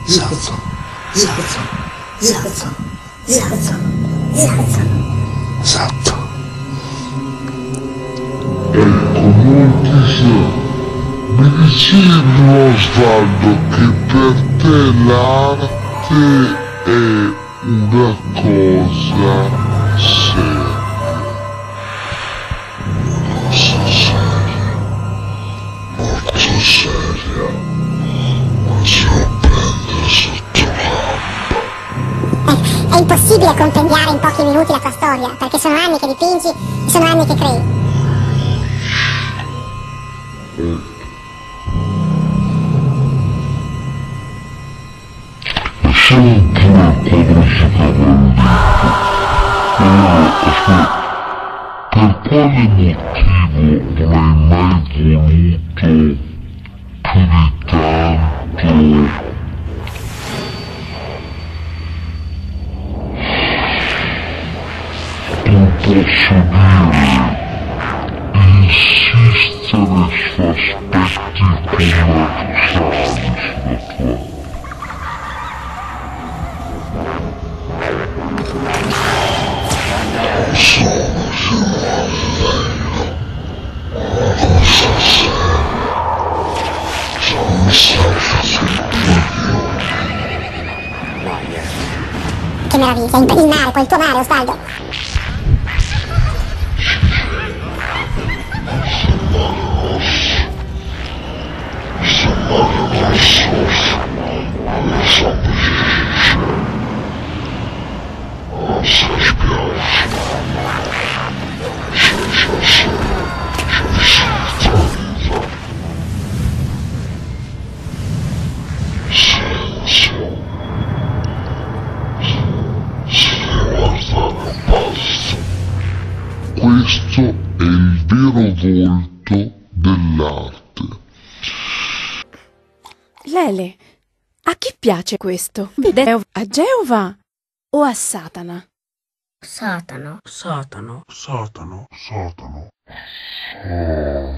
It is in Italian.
Esatto. Esatto. Esatto. Esatto. Esatto. Esatto. Ecco, mi dicevi Osvaldo che per te l'arte è una cosa seria. Cosa seria? Molto seria. Ma se lo prende sotto gamba. È impossibile compendiare in pochi minuti la tua storia, perché sono anni che dipingi e sono anni che crei. Siamo pure quadrificamente. Ascolta, per quale motivo non hai mai voluto più di tanto? Non posso dire, insistere su aspetti commerciali sulla tua. Che meraviglia, il mare, quel tuo mare, Osvaldo. Questo è il vero volto dell'arte. Lele, a chi piace questo? A Geova o a Satana? Satana. Satano. Satano. Satano. Satano.